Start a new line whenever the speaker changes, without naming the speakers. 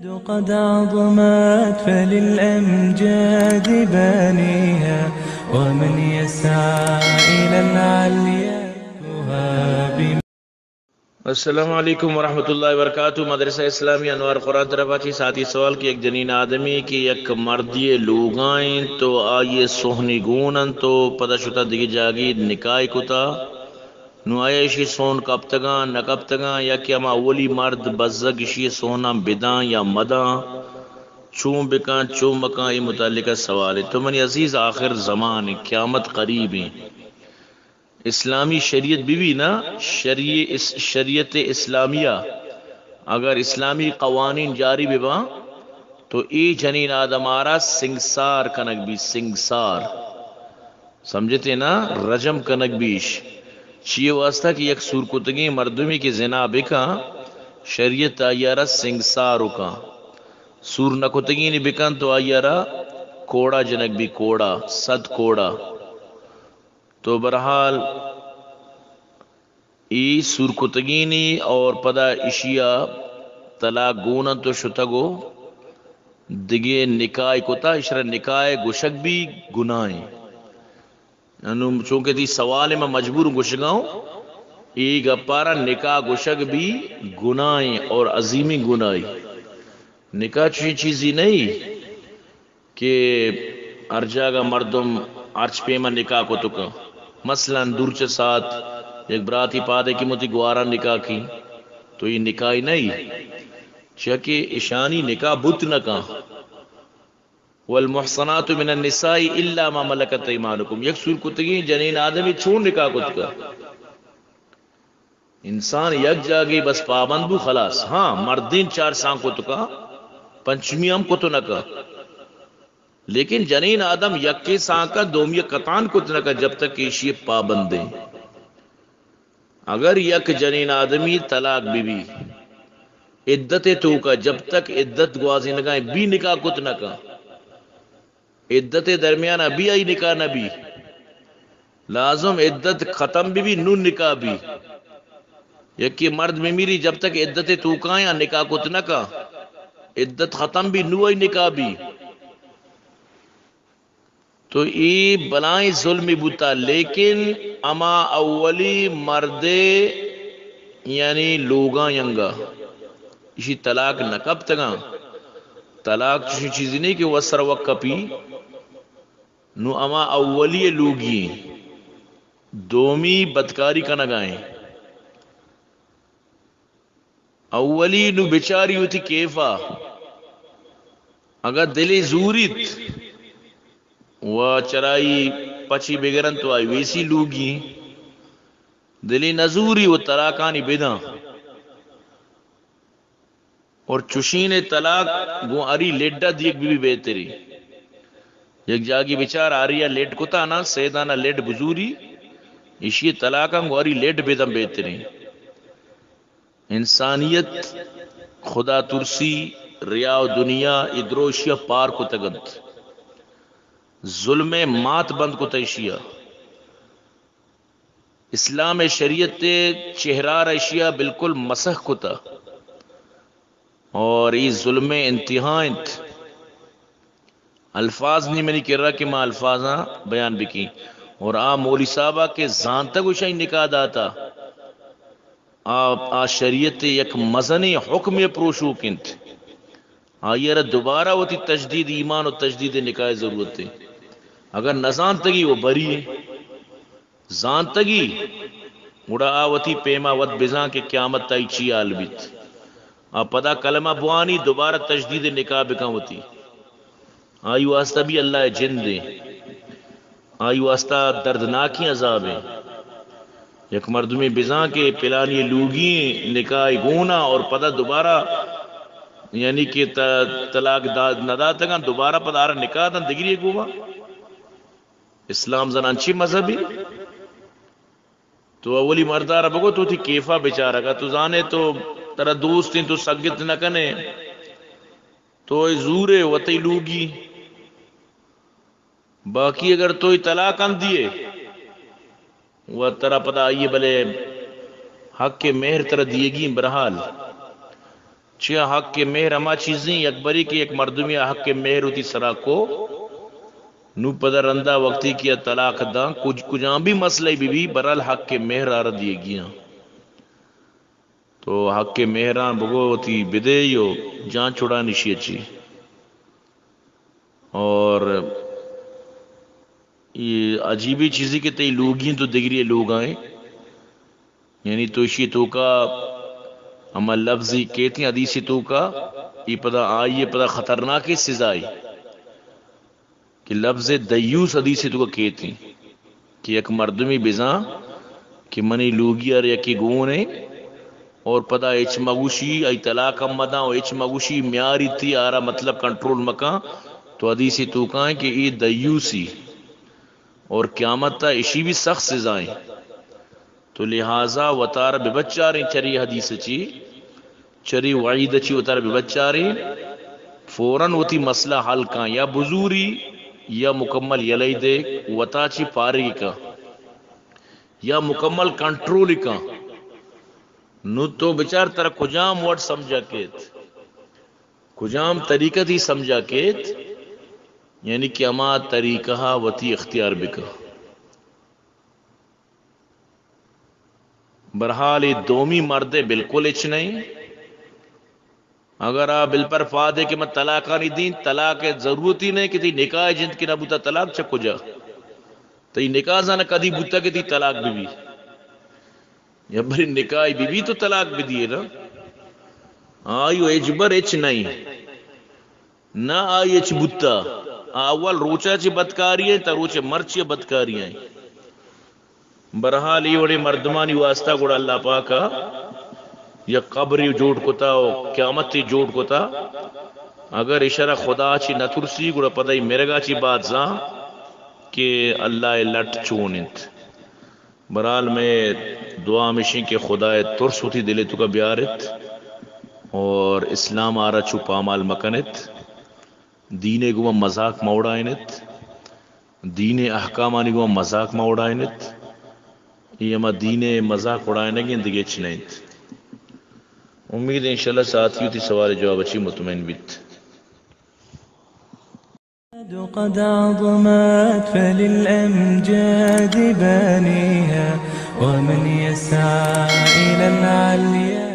قد عظمت فللأمجاد بانيها ومن يسعى إلى العليا تهاب.
السلام علیکم ورحمۃ اللہ وبرکاتہ. مدرسہ اسلامی انوار قرآن طرفاتی ساتھی سوال کی ایک جنین آدمی کی یک مردی لوگائیں تو آئیے سوہنی گونن تو پتہ شتا دیگی جاگی نکاح کتا نو آئے اشی سون کبتگاں نکبتگاں یا کہ اما اولی مرد بزگ اشی سونا بداں یا مداں چون بکاں چون مکاں یہ متعلقہ سوال ہے. تو منی عزیز آخر زمان ہے، قیامت قریب ہے، اسلامی شریعت بھی نا شریعت اسلامیہ اگر اسلامی قوانین جاری بھی تو ای جنین آدم آرا سنگسار کنک بھی، سنگسار سمجھتے نا، رجم کنک بیش چیئے واسطہ کہ یک سورکتگی مردمی کی زنا بکا شریعت آئیارا سنگسارو کا، سور نکتگی نی بکن تو آئیارا کوڑا جنک بھی، کوڑا 100 کوڑا. تو برحال ای سورکتگینی اور پدا اشیا طلاق گونا تو شتگو دگے نکاح کتا اشرا نکاح گشک بھی گناہیں چونکہ تی سوال میں مجبور گشگاؤں ای گپارا نکاح گشک بھی گناہیں اور عظیمی گناہیں. نکاح چیزی نہیں کہ ارجاگا مردم ارچ پیما نکاح کو تکا، مثلا دورچ ساتھ ایک براتی پادے کی متی گوارا نکاح کی تو یہ نکاح نہیں چکہ اشانی نکاح بت نکا. والمحصنات من النساء الا ما ملکت ایمانکم، یک سور کتگی جنین آدمی چون نکاح کت کا انسان یک جاگی بس پابندو خلاص. ہاں مردین 4 سان کو تکا پنچمی ہم کو تو نکا، لیکن جنین آدم یک کے سان کا دومی قطان کو تو نکا جب تک ایشی پابندیں. اگر یک جنین آدمی طلاق بھی عدت تو کا جب تک عدت گوازی نگائیں بھی نکاح کت نکا، عدت درمیان ابھی آئی نکاح نبی لازم عدت ختم بھی نو نکاح بھی. یکی مرد میں میری جب تک عدت تو کا یا نکاح کت نکا عدت ختم بھی نو آئی نکاح بھی. تو ای بلائیں ظلمی بوتا، لیکن اما اولی مردے یعنی لوگاں ینگا اسی طلاق نکب تگاں طلاق چیزی چیزی نہیں کہ وہ سر وقت پی نو اما اولی لوگی دومی بدکاری کا نگائیں اولی نو بچاری ہوتی کیفا اگر دلی زوریت و چرائی پچی بگرن تو آئی ویسی لوگی دلی نزوری و طلاقانی بداں اور چشین طلاق گو اری لیڈا دیکھ بھی بہتری یک جاگی بچار آریا لیڈ کتا نا سیدانا لیڈ بزوری اسی طلاقاں گو اری لیڈ بدم بہتری. انسانیت خدا ترسی ریا و دنیا ادروشیا پار کو تگنت ظلم مات بند کو تیشیا اسلام شریعت چہرار اشیا بالکل مسخ کو تا اور یہ ظلم انتہائنت الفاظ نہیں میں نے کہہ رہا کہ میں الفاظاں بیان بھی کی. اور مولی صاحبہ کے زانتا کو شاہی نکاح داتا آ شریعت یک مزنی حکم پروشو کنت آئیر دوبارہ ہوتی تجدید ایمان و تجدید نکاح ضرورت ہے. اگر نزان تگی وہ بری ہے زان تگی اڑا آوتی پیما ود بزان کے قیامت تائی چی آلبیت پدا کلمہ بوانی دوبارہ تجدید نکاح بکا ہوتی آئی واسطہ بھی اللہ جن دے آئی واسطہ دردناکی عذاب ہے. یک مردمی بزان کے پلانی لوگی نکاح گونا اور پدا دوبارہ یعنی کہ طلاق ندا تگا دوبارہ پدا آرہ نکاح دن دگری گوما اسلام زنان چی مذہبی تو اولی مردارہ بگو تو تھی کیفا بیچارہ گا تو زانے تو ترہ دوستیں تو سگت نہ کنے تو زورے وطی لوگی باقی اگر تو طلاق ان دیے وہ ترہ پتہ آئیے بلے حق کے مہر ترہ دیے گی. برحال چیا حق کے مہر ہما چیزیں اکبری کی ایک مردمی حق کے مہر ہوتی سرا کو نو پدر رندہ وقتی کیا طلاق دا کجاں بھی مسئلہ بھی برال حق کے مہر آرہ دیے گیا تو حق کے مہران بگو ہوتی بدے یو جان چھوڑا نشی اچھی اور یہ عجیبی چیزی کہ تی لوگیں تو دگری لوگ آئیں یعنی تو اسی تو کا اما لفظی کہتی ہیں حدیثی تو کا یہ پدا آئی یہ پدا خطرناک سزائی کہ لفظ دیوس حدیثی تو کا کہتی ہیں کہ ایک مردمی بزاں کہ منی لوگی اور یکی گونے اور پدا ایچ مگوشی ای طلاق امداں اور ایچ مگوشی میاری تھی آرہ مطلب کنٹرول مکان تو حدیثی تو کہیں کہ یہ دیوسی اور قیامت تا اسی بھی سخت سزائیں تو لہذا وطار ببچاریں چری حدیث چی چری وعید چی وطار ببچاریں فوراً ہوتی مسئلہ حل کان یا بزوری یا مکمل یلی دے وطا چی پاری کا یا مکمل کنٹرول کا نو تو بچار تر کجام وڈ سمجھا کیت کجام طریقہ تھی سمجھا کیت یعنی کہ اما طریقہ وتی اختیار بکا برحال دومی مردے بالکل اچ نہیں اگر آپ بل پر فادے کہ میں طلاق نہیں دین طلاق ضرورت ہی نہیں کہ تی نکاح جنت کی نہ بوتا طلاق چکو جا تی نکاح زانا کدی بوتا کہ تی طلاق بھی یا بری نکاح بھی تو طلاق بھی دیئے نا آئیو اجبر اچ نہیں نہ آئی اچ بوتا اول روچا چی بدکاری ہیں تا روچے مرچی بدکاری ہیں برحال یہ وڑے مردمانی واسطہ گوڑا اللہ پاکا یا قبری جوڑ کتا ہو قیامت تی جوڑ کتا اگر اشارہ خدا چی نترسی گوڑا پدائی مرگا چی بات زاں کہ اللہ لٹ چونت برحال میں دعا مشین کہ خدا ترس ہوتی دلے تو کا بیارت اور اسلام آرہ چو پامال مکنت دین گوہ مذاق موڑائنت دین احکامانی گوہ مذاق موڑائنت یہ ہما دین مذاق اڑائنے گی اندگی چنائنت امید انشاءاللہ ساتھیو تی سوال جواب اچھی مطمئن بیت
قد عظمت فللأمجاد بانيها ومن يسعى إلى العليا